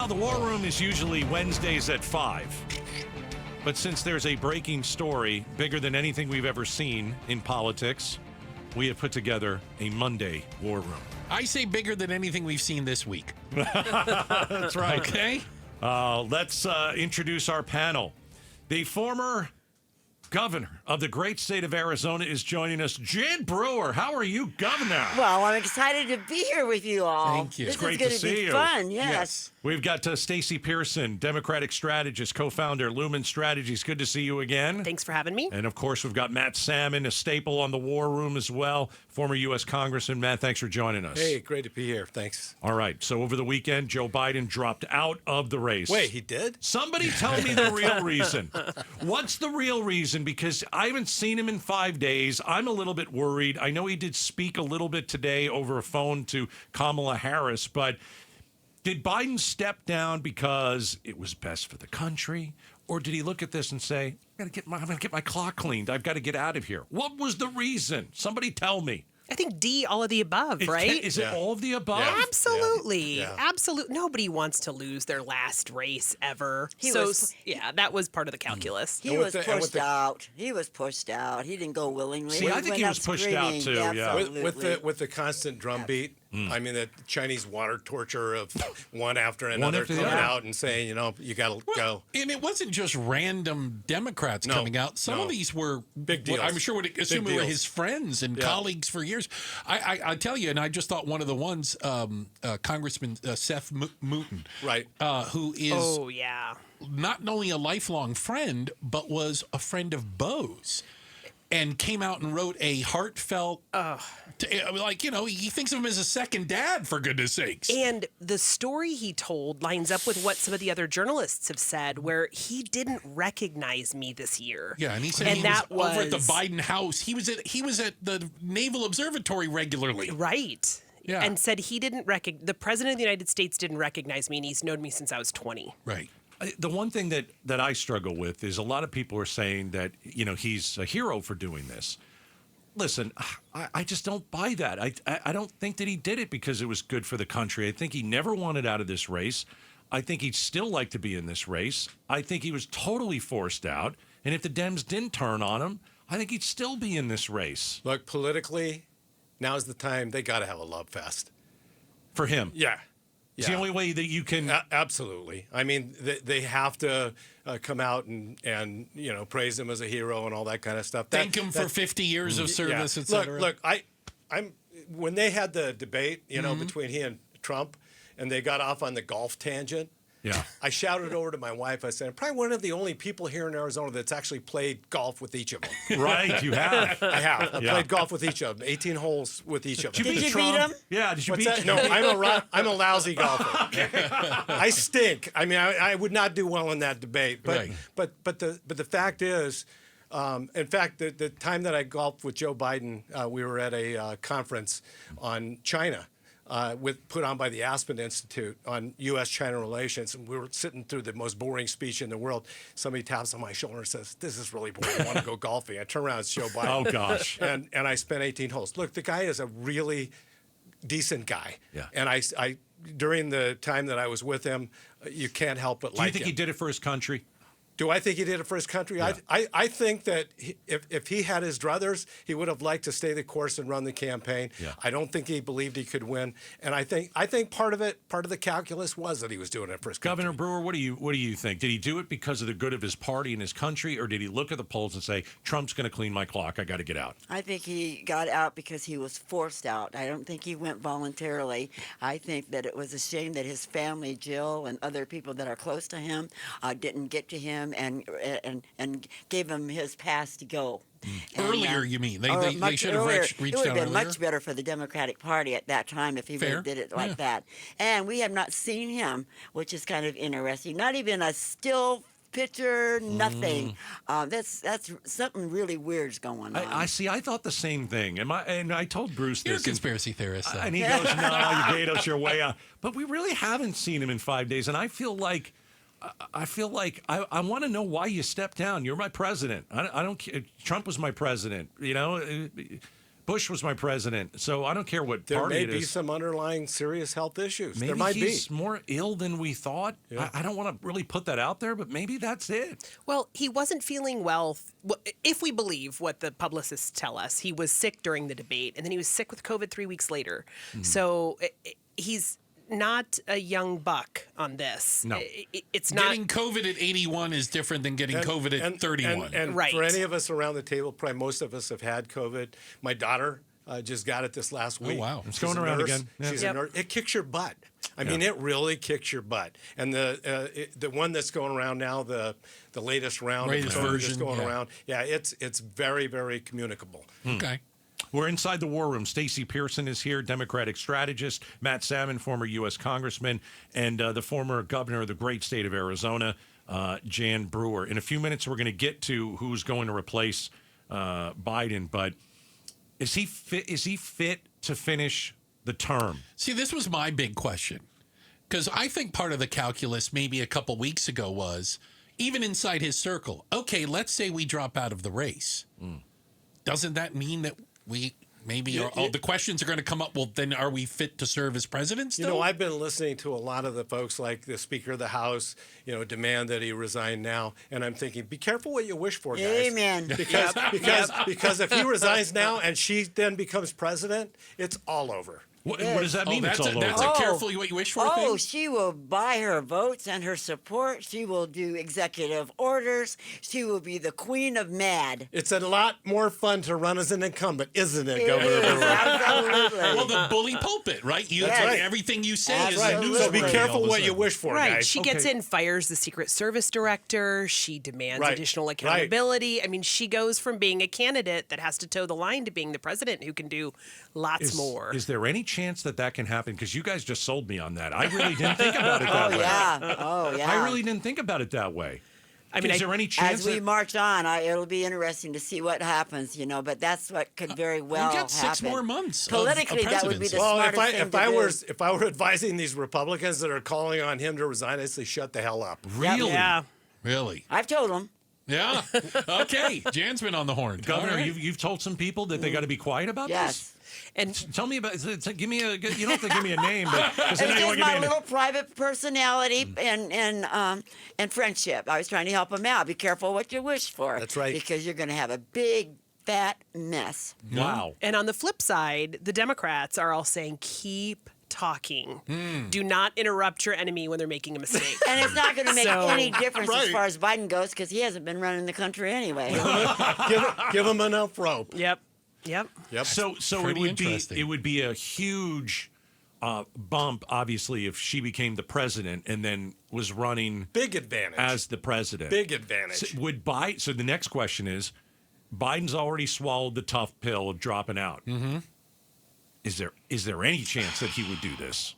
the War Room is usually Wednesdays at 5. But since there's a breaking story bigger than anything we've ever seen in politics, we have put together a Monday War Room. I say bigger than anything we've seen this week. That's right. Okay. Let's introduce our panel. The former governor of the great state of Arizona is joining us. Jan Brewer, how are you, Governor? Well, I'm excited to be here with you all. Thank you. This It's great is going to see be you. fun, yes. We've got Stacy Pearson, Democratic Strategist, co-founder, Lumen Strategies. Good to see you again. Thanks for having me. And, of course, we've got Matt Salmon, a staple on the War Room as well, former U.S. Congressman. Matt, thanks for joining us. Hey, great to be here. Thanks. All right, so over the weekend, Joe Biden dropped out of the race. Wait, he did? Somebody tell me the real reason. What's the real reason? Because I haven't seen him in 5 days. I'm a little bit worried. I know he did speak a little bit today over a phone to Kamala Harris, but did Biden step down because it was best for the country? Or did he look at this and say, I'm going to get my clock cleaned. I've got to get out of here. What was the reason? Somebody tell me. I think D, all of the above, right? Is it all of the above? Yeah. Absolutely. Yeah. Absolutely. Nobody wants to lose their last race ever. Yeah, that was part of the calculus. He was pushed out. He was pushed out. He didn't go willingly. See, I think he was pushed out, too, yeah. With the constant drumbeat, I mean, the Chinese water torture of one after another after the coming other. out and saying, you got to go. And it wasn't just random Democrats No, coming out. Some no. of these were Big deals. I'm sure would assume Big were deals. his friends and Yeah. colleagues for years. I tell you, and I just thought one of the ones, Congressman Seth Mooten, Right. who is Oh, yeah. not only a lifelong friend, but was a friend of Bo's. And came out and wrote a heartfelt, he thinks of him as a second dad, for goodness sakes. And the story he told lines up with what some of the other journalists have said, where he didn't recognize me this year. Yeah, and he said he was over at the Biden house. He was at the Naval Observatory regularly. Right. Yeah. And said he didn't the president of the United States didn't recognize me, and he's known me since I was 20. Right. The one thing that I struggle with is a lot of people are saying that, he's a hero for doing this. Listen, I just don't buy that. I don't think that he did it because it was good for the country. I think he never wanted out of this race. I think he'd still like to be in this race. I think he was totally forced out. And if the Dems didn't turn on him, I think he'd still be in this race. Look, politically, now's the time. They got to have a love fest. For him. Yeah. It's the only way that you can... Absolutely. I mean, they have to come out and praise him as a hero and all that kind of stuff. Thank him for 50 years of service, et cetera. Look, I'm when they had the debate, between he and Trump, and they got off on the golf tangent. Yeah. I shouted over to my wife. I said, I'm probably one of the only people here in Arizona that's actually played golf with each of them. Right, you have. I have. I played golf with each of them, 18 holes with each of them. Did you beat him? Yeah, did you What's beat that? No, I'm a lousy golfer. I stink. I mean, I would not do well in that debate. But Right. but the fact is, in fact, the time that I golfed with Joe Biden, we were at a conference on China. Put on by the Aspen Institute on U.S.-China relations. And we were sitting through the most boring speech in the world. Somebody taps on my shoulder and says, this is really boring. I want to go golfing. I turn around, it's Joe Biden. Oh, gosh. And I spent 18 holes. Look, the guy is a really decent guy. Yeah. And I during the time that I was with him, you can't help but Do like you think him. he did it for his country? Do I think he did it for his country? Yeah. I think that if he had his druthers, he would have liked to stay the course and run the campaign. Yeah. I don't think he believed he could win, and I think part of the calculus was that he was doing it for his country. Governor Brewer, what do you think? Did he do it because of the good of his party and his country, or did he look at the polls and say, Trump's going to clean my clock, I got to get out? I think he got out because he was forced out. I don't think he went voluntarily. I think that it was a shame that his family, Jill, and other people that are close to him didn't get to him and gave him his pass to go. Earlier, you mean? They should have reached It would out have been earlier? much better for the Democratic Party at that time if he would Fair. have did it like that. And we have not seen him, which is kind of interesting. Not even a still picture, nothing. That's something really weird's going on. I see. I thought the same thing, and I told Bruce You're a this. conspiracy theorist. And he goes, "No, Gaydos, you're way out." But we really haven't seen him in 5 days, and I feel like I want to know why you stepped down. You're my president. I don't care. Trump was my president, Bush was my president, so I don't care what There party may it be is. some underlying serious health issues. Maybe there might he's be. more ill than we thought. Yeah. I don't want to really put that out there, but maybe that's it. Well, he wasn't feeling well. If we believe what the publicists tell us, he was sick during the debate, and then he was sick with COVID 3 weeks later. So he's not a young buck on this. No. It's not. Getting COVID at 81 is different than getting COVID at 31. And Right. for any of us around the table, probably most of us have had COVID. My daughter just got it this last week. wow. It's She's going a around nurse. again. Yeah. She's Yep. a nurse. It kicks your butt. I mean, it really kicks your butt. And the one that's going around now, the latest round Latest of COVID version, that's going yeah. around, it's very, very communicable. Okay. We're inside the war room. Stacy Pearson is here, Democratic strategist. Matt Salmon, former U.S. congressman, and the former governor of the great state of Arizona, Jan Brewer. In a few minutes, we're going to get to who's going to replace Biden. But is he fit? Is he fit to finish the term? See, this was my big question. Because I think part of the calculus maybe a couple weeks ago was, even inside his circle, okay, let's say we drop out of the race. Doesn't that mean that we maybe the questions are going to come up? Well, then are we fit to serve as president still? You know, I've been listening to a lot of the folks like the Speaker of the House, demand that he resign now. And I'm thinking, be careful what you wish for, guys. Amen. Because if he resigns now and she then becomes president, it's all over. What does that mean? that's it's all that's over? a careful what you wish for Oh, thing? she will buy her votes and her support. She will do executive orders. She will be the queen of mad. It's a lot more fun to run as an incumbent, isn't it, It Governor is, Brewer? absolutely. Well, the bully pulpit, right? You That's right. Everything you say That's is right. a news So be story careful all of a what you sudden. wish for, Right. guys. She gets in, fires the Secret Service director. She demands Right. additional Right. accountability. I mean, she goes from being a candidate that has to toe the line to being the president who can do lots more. Is there any chance that can happen? Because you guys just sold me on that. I really didn't think about it that way. Oh, yeah. I really didn't think about it that way. I mean, is there any chance As we that march on, it'll be interesting to see what happens, but that's what could very well got 6 happen. more months of Politically, that would be presidency. the Well, smartest thing if to I do. were advising these Republicans that are calling on him to resign, I'd say shut the hell up. really? Yeah. Really? I've told them. Yeah. Okay. Jan's been on the horn. Governor, All right. you've told some people that they got to be quiet about Yes. And this? Tell me about. Give me a. You don't have to give me a name, but because It's then you just want to give my me a name. little private personality and friendship. I was trying to help him out. Be careful what you wish for. That's right. Because you're going to have a big, fat mess. Wow. And on the flip side, the Democrats are all saying, keep talking. Do not interrupt your enemy when they're making a mistake. And it's not going to make So- any difference as Right. far as Biden goes because he hasn't been running the country anyway. Give him enough rope. Yep. Yep. So Pretty interesting. it would be a huge bump, obviously, if she became the president and then was running Big advantage. as the president. Big advantage. So would Biden? So the next question is, Biden's already swallowed the tough pill of dropping out. Mm-hmm. Is there any chance that he would do this?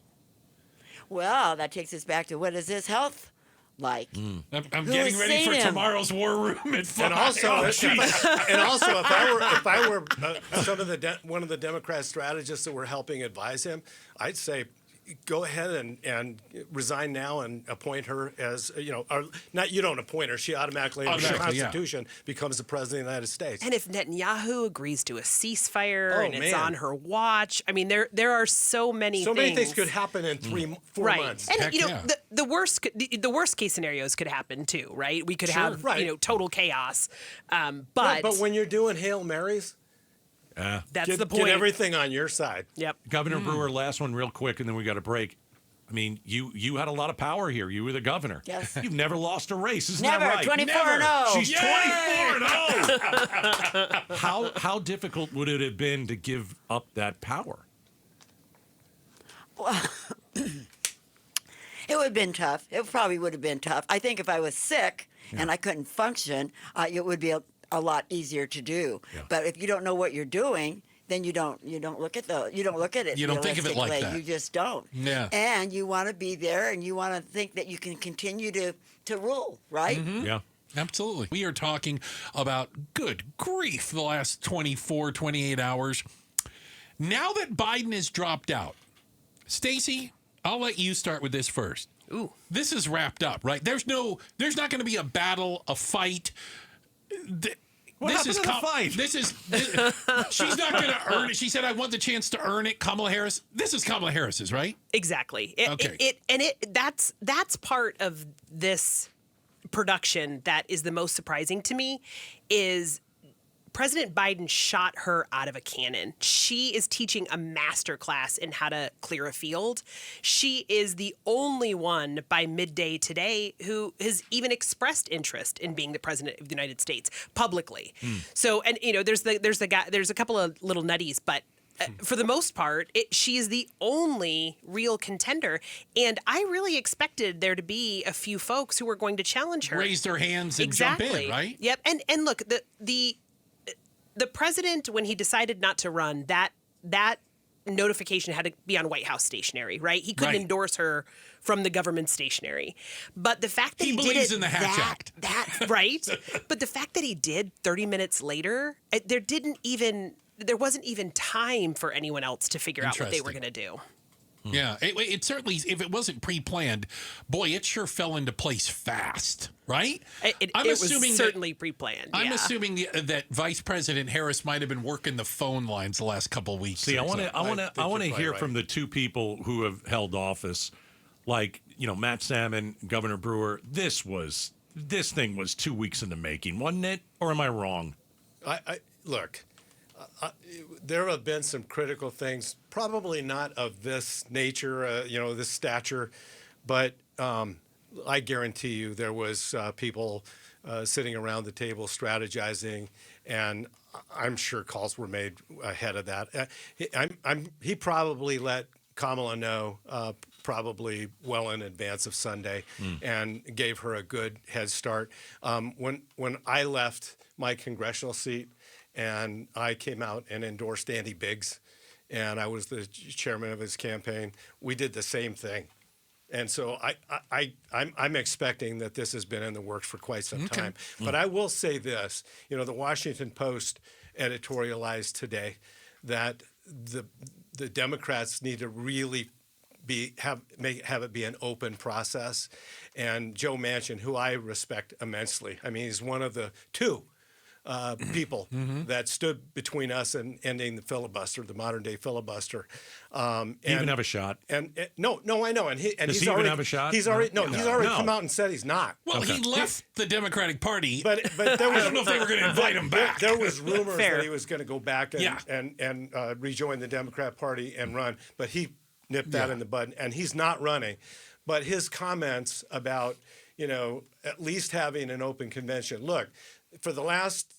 Well, that takes us back to what is his health like? I'm Who getting has ready seen for him? tomorrow's war room at 5. And also, Oh, if I were one of the Democrat strategists that were helping advise him, I'd say, go ahead and resign now and appoint her as or not. You don't appoint her; she automatically under the Automatically, yeah. Constitution becomes the president of the United States. And if Netanyahu agrees to a ceasefire and it's man. on her watch, I mean, there are so many So things. many things could happen in 4 Right. months. And Heck yeah. the worst case scenarios could happen too, right? We could have right. total chaos. Right, But but when you're doing Hail Marys, that's get, the point. get everything on your side. Yep. Governor Brewer, last one real quick, and then we got a break. I mean, you had a lot of power here. You were the governor. Yes. You've never lost a race, isn't Never. that right? 24-0. She's 24-0. How difficult would it have been to give up that power? It would have been tough. It probably would have been tough. I think if I was sick and I couldn't function, it would be a lot easier to do. Yeah. But if you don't know what you're doing, then you don't look at it. You don't think of it like realistically. that. You just don't. Yeah. And you want to be there, and you want to think that you can continue to rule, right? Yeah. Absolutely. We are talking about, good grief, the last 24, 28 hours. Now that Biden has dropped out, Stacy, I'll let you start with this first. Ooh. This is wrapped up, right? There's not going to be a battle, a fight. What happened to the fight? She's not going to earn it. She said, I want the chance to earn it. Kamala Harris. This is Kamala Harris's, right? Exactly. Okay. That's part of this production that is the most surprising to me is President Biden shot her out of a cannon. She is teaching a master class in how to clear a field. She is the only one by midday today who has even expressed interest in being the president of the United States publicly. So, and there's a couple of little nutties, but for the most part, she is the only real contender. And I really expected there to be a few folks who were going to challenge her. Raise their hands and jump in, right? Yep. And look, the president, when he decided not to run, that notification had to be on White House stationery, right? He couldn't endorse her from the government stationery. But the fact that he believes did in the Hatch Act. that right? But the fact that he did 30 minutes later, there wasn't even time for anyone else to figure out what they were going to do. Yeah, it certainly, if it wasn't pre-planned, boy, it sure fell into place fast, right? It was certainly pre-planned. I'm assuming that Vice President Harris might have been working the phone lines the last couple of weeks. See, I want to hear from the two people who have held office, like Matt Salmon, Governor Brewer. This thing was 2 weeks in the making, wasn't it? Or am I wrong? Look. There have been some critical things, probably not of this nature, this stature, but I guarantee you there was people sitting around the table strategizing, and I'm sure calls were made ahead of that. He probably let Kamala know probably well in advance of Sunday and gave her a good head start. When I left my congressional seat, and I came out and endorsed Andy Biggs, and I was the chairman of his campaign. We did the same thing. And so I'm expecting that this has been in the works for quite some time. But I will say this, the Washington Post editorialized today that the Democrats need to really have it be an open process. And Joe Manchin, who I respect immensely, I mean, he's one of the two people that stood between us and ending the filibuster, the modern day filibuster. Even have a shot. No, I know. And does he even have a shot? He's already come out and said he's not. Well, he left the Democratic Party, but there was, I don't know if they were going to invite him back. There was rumors that he was going to go back and rejoin the Democrat Party and run, but he nipped that in the bud, and he's not running. But his comments about at least having an open convention. Look, for the last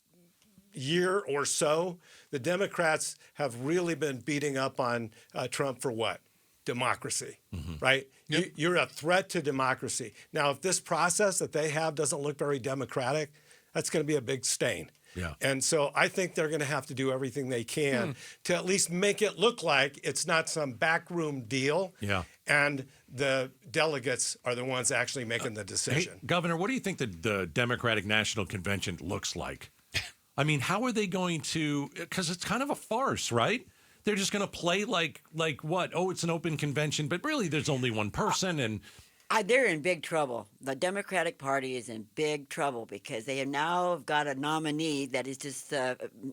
year or so, the Democrats have really been beating up on Trump for what? Democracy, right? Yep. You're a threat to democracy. Now, if this process that they have doesn't look very democratic, that's going to be a big stain. Yeah. And so I think they're going to have to do everything they can to at least make it look like it's not some backroom deal. Yeah. And the delegates are the ones actually making the decision. Hey, Governor, what do you think the Democratic National Convention looks like? I mean, how are they going to, because it's kind of a farce, right? They're just going to play like what? Oh, it's an open convention, but really there's only one person and... They're in big trouble. The Democratic Party is in big trouble because they have now got a nominee that is just,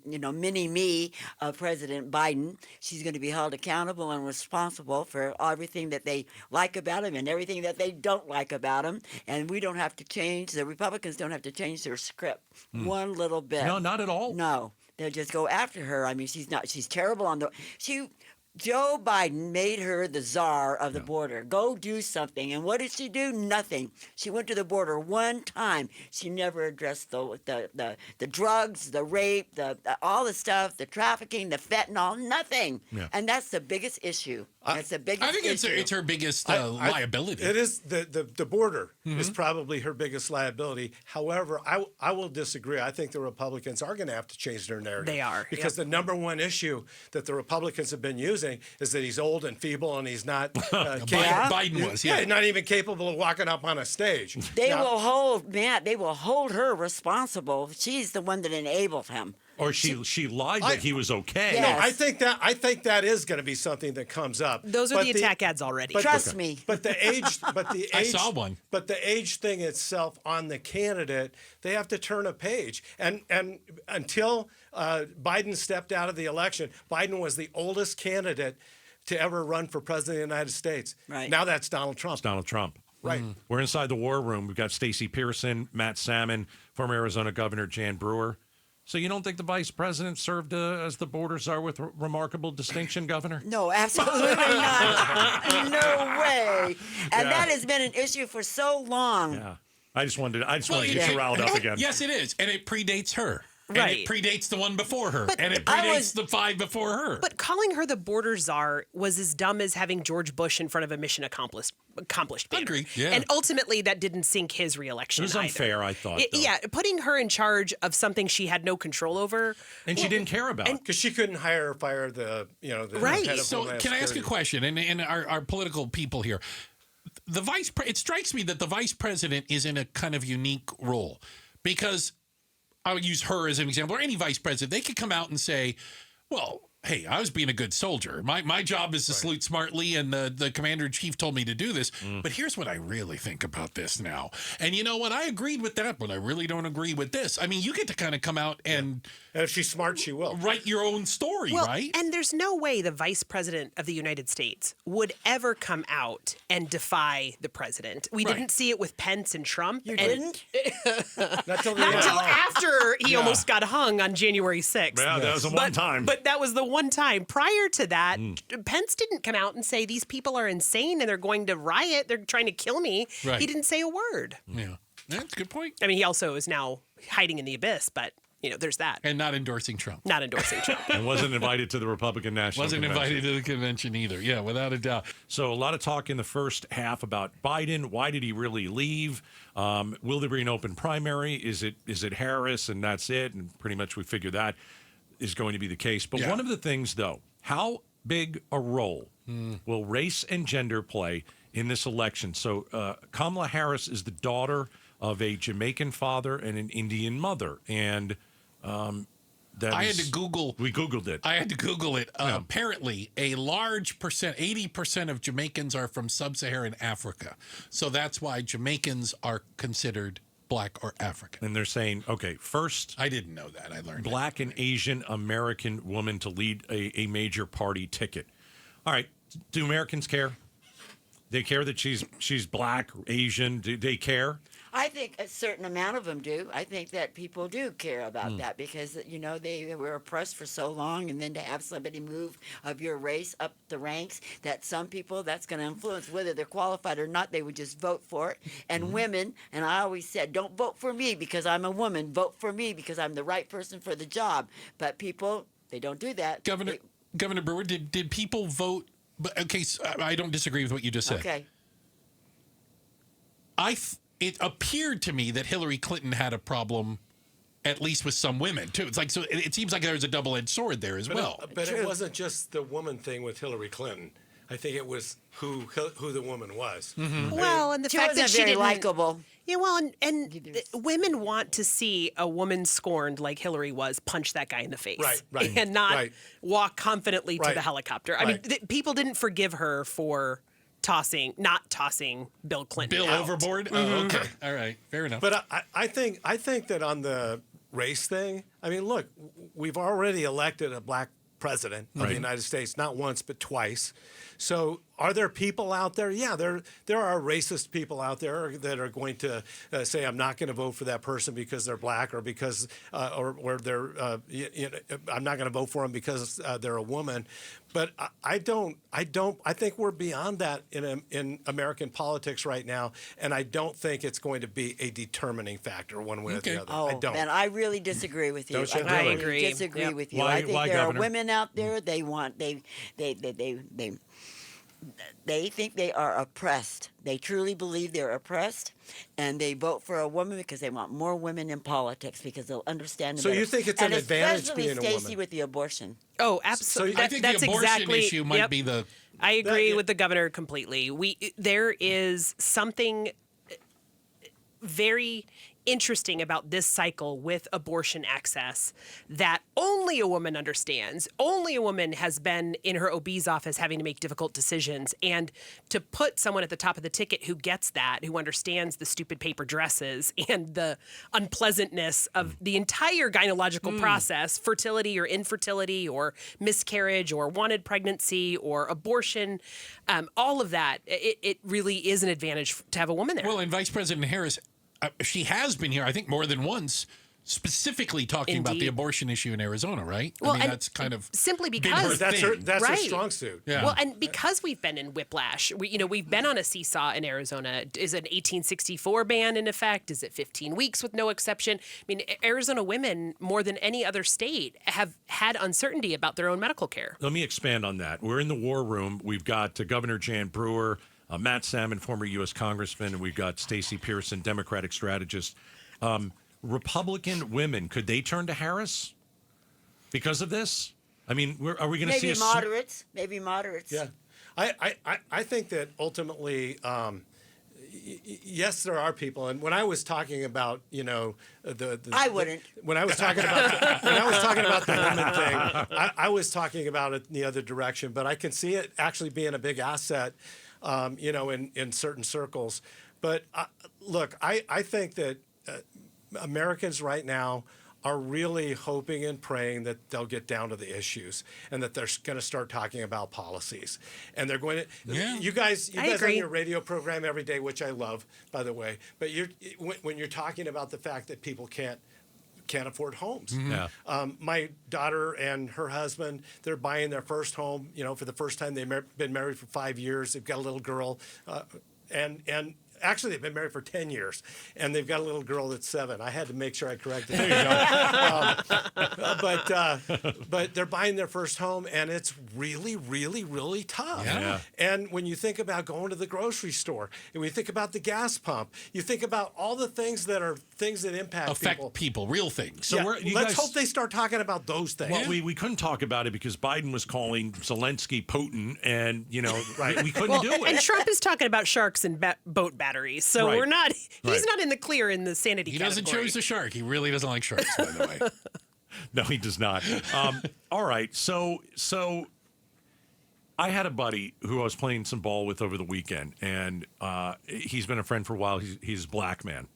mini-me of President Biden. She's going to be held accountable and responsible for everything that they like about him and everything that they don't like about him. And we don't have to change, the Republicans don't have to change their script one little bit. No, not at all. No. They'll just go after her. I mean, she's terrible on the... Joe Biden made her the czar of the border. Go do something. And what did she do? Nothing. She went to the border one time. She never addressed the drugs, the rape, all the stuff, the trafficking, the fentanyl, nothing. Yeah. And that's the biggest issue. That's the biggest issue. I think it's her biggest liability. It is the border is probably her biggest liability. However, I will disagree. I think the Republicans are going to have to change their narrative. They are. Because the number one issue that the Republicans have been using is that he's old and feeble and he's not Biden was, not even capable of walking up on a stage. They will hold her responsible. She's the one that enabled him. Or she lied that he was okay. Yeah. No, Yes. I think that is going to be something that comes up. Those are But the attack ads already. Trust me. But the age, I saw one. But the age thing itself on the candidate, they have to turn a page. And until Biden stepped out of the election, Biden was the oldest candidate to ever run for president of the United States. Right. Now that's Donald Trump. It's Donald Trump. Right. We're inside the war room. We've got Stacy Pearson, Matt Salmon, former Arizona Governor Jan Brewer. So you don't think the vice president served as the border czar with remarkable distinction, Governor? No, absolutely not. No way. And that has been an issue for so long. Yeah. I just wanted to yeah. get you riled up again. Yes, it is. And it predates her. And Right. it predates the one before her. But and it I predates was- the 5 before her. But calling her the border czar was as dumb as having George Bush in front of a mission accomplished banner. Agreed, yeah. And ultimately, that didn't sink his reelection. It was either. unfair, I thought, though. Yeah, putting her in charge of something she had no control over. And she didn't care about it. Because she couldn't hire or fire the Right. head of So Homeland can I ask a Security. question? And our political people here. It strikes me that the vice president is in a kind of unique role because I would use her as an example, or any vice president. They could come out and say, well, hey, I was being a good soldier. My job is to salute smartly, and the commander-in-chief told me to do this. But here's what I really think about this now. And you know what? I agreed with that, but I really don't agree with this. I mean, you get to kind of come out and And if she's smart, she will. write your own story, Well, right? and there's no way the vice president of the United States would ever come out and defy the president. We Right. didn't see it with Pence and Trump. You and didn't? Not till the Not end. until after he almost got hung on January 6th. Yeah, that was a one time. But that was the one time. Prior to that, Mm. Pence didn't come out and say these people are insane and they're going to riot. They're trying to kill me. Right. He didn't say a word. Yeah. That's a good point. I mean, he also is now hiding in the abyss, but there's that. And not endorsing Trump. Not endorsing Trump. And wasn't invited to the Republican National Wasn't Convention. invited to the convention either. Yeah, without a doubt. So a lot of talk in the first half about Biden. Why did he really leave? Will there be an open primary? Is it Harris and that's it? And pretty much we figure that is going to be the case. But Yeah. one of the things, though, how big a role will race and gender play in this election? So Kamala Harris is the daughter of a Jamaican father and an Indian mother. And that I had is- to Google. We Googled it. I had to Google it. Apparently, a large percent, 80% of Jamaicans are from sub-Saharan Africa. So that's why Jamaicans are considered black or African. And they're saying, okay, first I didn't know that. I learned black and Asian American woman to lead a major party ticket. All right, do Americans care? They care that she's black, Asian. Do they care? I think a certain amount of them do. I think that people do care about that because, they were oppressed for so long, and then to have somebody move of your race up the ranks, that some people, that's going to influence whether they're qualified or not. They would just vote for it. And women, and I always said, don't vote for me because I'm a woman. Vote for me because I'm the right person for the job. But people, they don't do that. Governor Brewer, did people vote? But okay, so I don't disagree with what you just said. Okay. It appeared to me that Hillary Clinton had a problem, at least with some women too. It's like, so it seems like there's a double-edged sword there as well. But it wasn't just the woman thing with Hillary Clinton. I think it was who the woman was. Well, and the She fact wasn't that she very didn't likable. Yeah, well, and women want to see a woman scorned like Hillary was punch that guy in the face, Right, and not right. walk confidently to Right, the helicopter. I mean, right. people didn't forgive her for not tossing Bill Clinton Bill out. overboard? Oh, okay. All right. Fair enough. But I think that on the race thing, I mean, look, we've already elected a black president of the United States, not once but twice. So are there people out there? Yeah, there are racist people out there that are going to say, I'm not going to vote for that person because they're black or because or they're I'm not going to vote for them because they're a woman. But I think we're beyond that in American politics right now, and I don't think it's going to be a determining factor one way or the other. I don't. And I really disagree with you. Don't you? I I really agree. disagree Yep. with you. Why- I think why, there Governor? are women out there. They think they are oppressed. They truly believe they're oppressed, and they vote for a woman because they want more women in politics because they'll understand. them So you better. think it's an And advantage especially being a Stacey woman? with the abortion. Oh, absolutely. I think that's the abortion exactly, issue might yep. be the. I agree yeah. with the governor completely. There is something very interesting about this cycle with abortion access that only a woman understands. Only a woman has been in her OB's office having to make difficult decisions. And to put someone at the top of the ticket who gets that, who understands the stupid paper dresses and the unpleasantness of the entire gynecological process, fertility or infertility or miscarriage or wanted pregnancy or abortion, all of that, it really is an advantage to have a woman there. Well, and Vice President Harris, she has been here, I think, more than once, specifically talking about the abortion issue in Arizona, right? Well, I mean, and that's kind of simply been because her thing. That's her Right. strong suit. Yeah. Well, and because we've been in whiplash, we've been on a seesaw in Arizona. Is an 1864 ban in effect? Is it 15 weeks with no exception? I mean, Arizona women, more than any other state, have had uncertainty about their own medical care. Let me expand on that. We're in the war room. We've got Governor Jan Brewer, Matt Salmon, former U.S. Congressman, and we've got Stacy Pearson, Democratic strategist. Republican women, could they turn to Harris because of this? I mean, are we going to see Maybe moderates. Maybe moderates. Yeah. I think that ultimately, yes, there are people. And when I was talking about, I wouldn't. When I was talking about the women thing, I was talking about it in the other direction. But I can see it actually being a big asset, in certain circles. But look, I think that Americans right now are really hoping and praying that they'll get down to the issues and that they're going to start talking about policies. And they're going to. Yeah. You guys on agree. your radio program every day, which I love, by the way. But when you're talking about the fact that people can't afford homes. Yeah. My daughter and her husband, they're buying their first home. For the first time, they've been married for 5 years. They've got a little girl, and actually, they've been married for 10 years, and they've got a little girl that's 7. I had to make sure I corrected that. But they're buying their first home, and it's really, really, really tough. Yeah. And when you think about going to the grocery store, and when you think about the gas pump, you think about all the things that impact affect people, real things. So let's hope they start talking about those things. Well, we couldn't talk about it because Biden was calling Zelensky Putin, and Right. we couldn't do it. And Trump is talking about sharks and boat batteries, so Right. we're not. He's Right. not in the clear in the sanity He category. doesn't choose the shark. He really doesn't like sharks, by the way. No, he does not. All right, so I had a buddy who I was playing some ball with over the weekend, and he's been a friend for a while. He's a black man,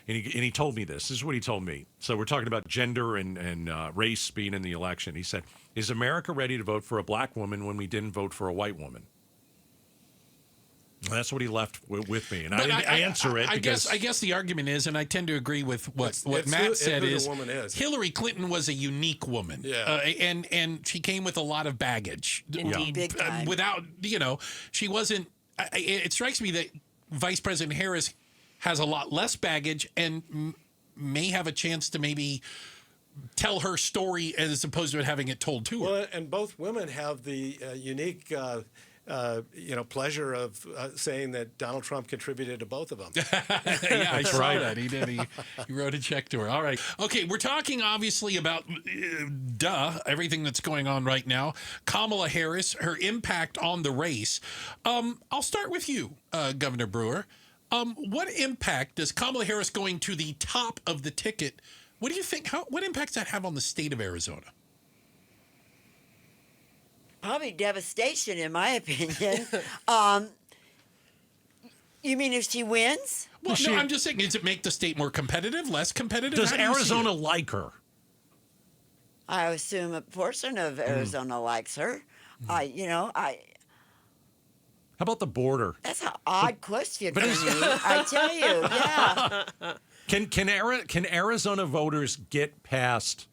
and he told me this. This is what he told me. So we're talking about gender and race being in the election. He said, "Is America ready to vote for a black woman when we didn't vote for a white woman?" And that's what he left with me, and I didn't answer it. I because guess the argument is, and I tend to agree with what It's Matt said, who the is woman is. Hillary Clinton was a unique woman, Yeah. and she came with a lot of baggage. Indeed. Big time. Without, she wasn't. It strikes me that Vice President Harris has a lot less baggage and may have a chance to maybe tell her story as opposed to having it told to her. Well, and both women have the unique, pleasure of saying that Donald Trump contributed to both of them. Yeah, I saw that. He did. He wrote a check to her. All right. Okay, we're talking obviously about, everything that's going on right now. Kamala Harris, her impact on the race. I'll start with you, Governor Brewer. What impact does Kamala Harris going to the top of the ticket, what do you think, what impact does that have on the state of Arizona? Probably devastation, in my opinion. You mean if she wins? Well, no, I'm just saying, does it make the state more competitive, less competitive? does How do you see Arizona it? like her? I assume a portion of Arizona likes her. How about the border? That's an odd question for me. I tell you, yeah. Can Arizona voters get past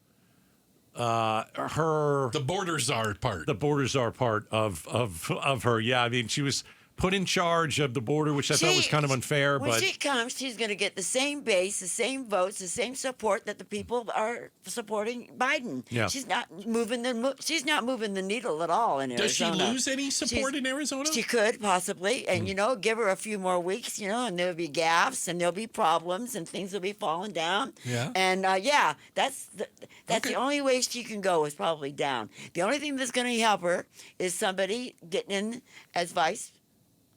her? The border czar part. The border czar part of her. Yeah, I mean, she was put in charge of the border, which I thought was kind of unfair. When But she comes, she's going to get the same base, the same votes, the same support that the people are supporting Biden. Yeah. She's not moving the needle at all in Does she Arizona. lose any support in Arizona? She could possibly, and give her a few more weeks, and there'll be gaffes and there'll be problems and things will be falling down. Yeah. And that's Okay. the only way she can go is probably down. The only thing that's going to help her is somebody getting in as vice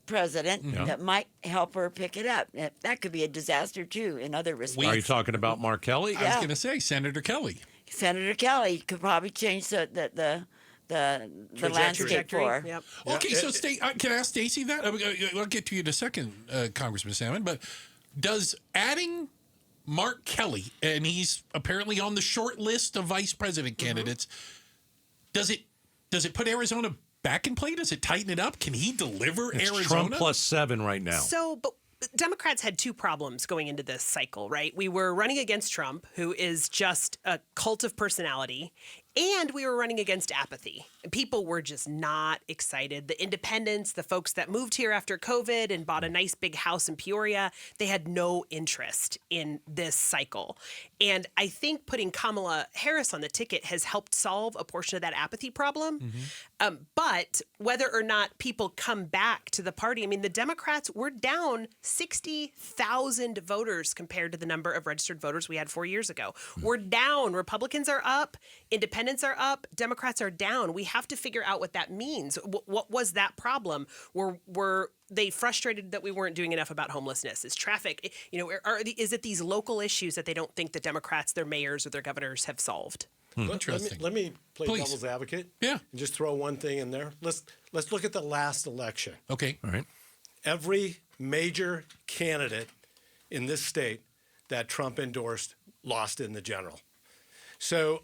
president that might help her pick it up. That could be a disaster too in other respects. Are you talking about Mark Kelly? I was going to say Senator Kelly. Senator Kelly could probably change the landscape for her. Yep. Okay, so can I ask Stacy that? I'll get to you in a second, Congressman Salmon, but does adding Mark Kelly, and he's apparently on the short list of vice president candidates, does it put Arizona back in play? Does it tighten it up? Can he deliver It's Arizona? Trump plus 7 right now. But Democrats had two problems going into this cycle, right? We were running against Trump, who is just a cult of personality, and we were running against apathy. People were just not excited. The independents, the folks that moved here after COVID and bought a nice big house in Peoria, they had no interest in this cycle. And I think putting Kamala Harris on the ticket has helped solve a portion of that apathy problem. But whether or not people come back to the party, I mean, the Democrats were down 60,000 voters compared to the number of registered voters we had 4 years ago. We're down. Republicans are up. Independents are up. Democrats are down. We have to figure out what that means. What was that problem? Were they frustrated that we weren't doing enough about homelessness? Is traffic, is it these local issues that they don't think the Democrats, their mayors or their governors have solved? Interesting. Let me play Please. devil's advocate. Yeah. And just throw one thing in there. Let's look at the last election. Okay. All right. Every major candidate in this state that Trump endorsed lost in the general. So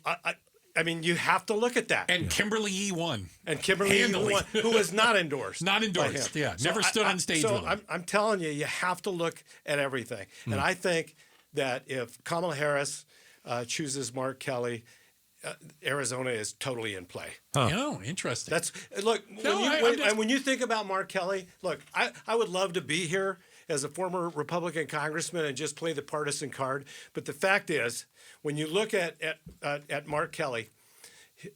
I mean, you have to look at that. And Kimberly E. won. And Kimberly, Handily. who was not endorsed. Not by endorsed, him. yeah. Never stood on stage So with him. I'm telling you, you have to look at everything. And I think that if Kamala Harris chooses Mark Kelly, Arizona is totally in play. Oh, interesting. When you think about Mark Kelly, look, I would love to be here as a former Republican congressman and just play the partisan card. But the fact is, when you look at Mark Kelly,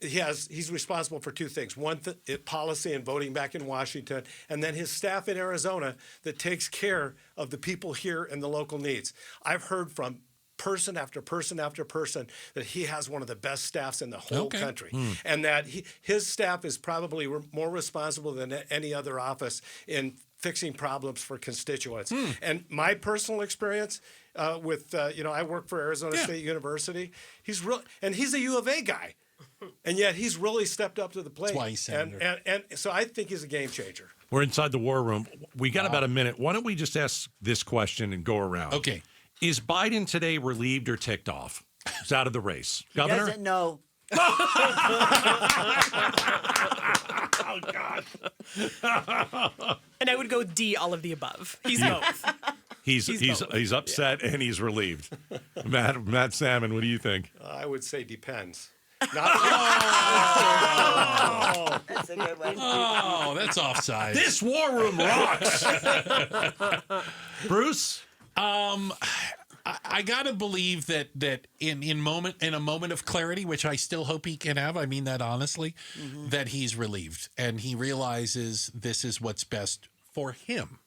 he's responsible for two things. One, policy and voting back in Washington, and then his staff in Arizona that takes care of the people here and the local needs. I've heard from person after person after person that he has one of the best staffs in the whole country, and that his staff is probably more responsible than any other office in fixing problems for constituents. And my personal experience with I work for Arizona State University. He's a U of A guy. And yet he's really stepped up to the plate. That's why he's senator. And so I think he's a game changer. We're inside the war room. We got about a minute. Why don't we just ask this question and go around? Okay. Is Biden today relieved or ticked off? He's out of the race. He Governor? doesn't know. Oh, God. And I would go D, all of the above. He's both. He's upset and he's relieved. Matt Salmon, what do you think? I would say depends. That's a good one. Oh, that's offside. This war room rocks. Bruce? I gotta believe that in a moment of clarity, which I still hope he can have, I mean that honestly, that he's relieved and he realizes this is what's best for him.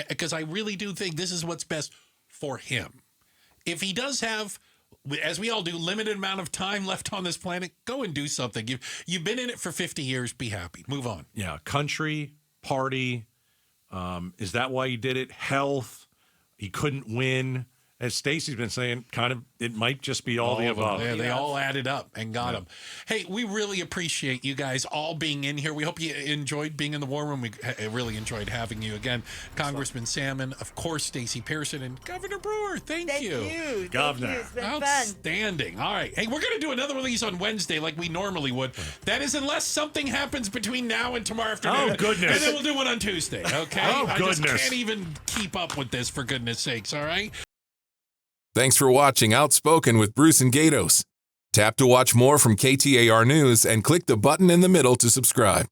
Because I really do think this is what's best for him. If he does have, as we all do, limited amount of time left on this planet, go and do something. You've been in it for 50 years. Be happy. Move on. Yeah, country, party. Is that why he did it? Health. He couldn't win. As Stacy's been saying, kind of, it might just be all the above. Yeah, they all added up and got them. Hey, we really appreciate you guys all being in here. We hope you enjoyed being in the war room. We really enjoyed having you again. Congressman Salmon, of course, Stacy Pearson, and Governor Brewer. Thank you. Governor. Thank you. It's been fun. Outstanding. All right. Hey, we're going to do another one of these on Wednesday like we normally would. That is unless something happens between now and tomorrow afternoon. Oh, goodness. And then we'll do one on Tuesday, okay? Oh, I just goodness. can't even keep up with this, for goodness sakes, all right? Thanks for watching Outspoken with Bruce and Gaydos. Tap to watch more from KTAR News and click the button in the middle to subscribe.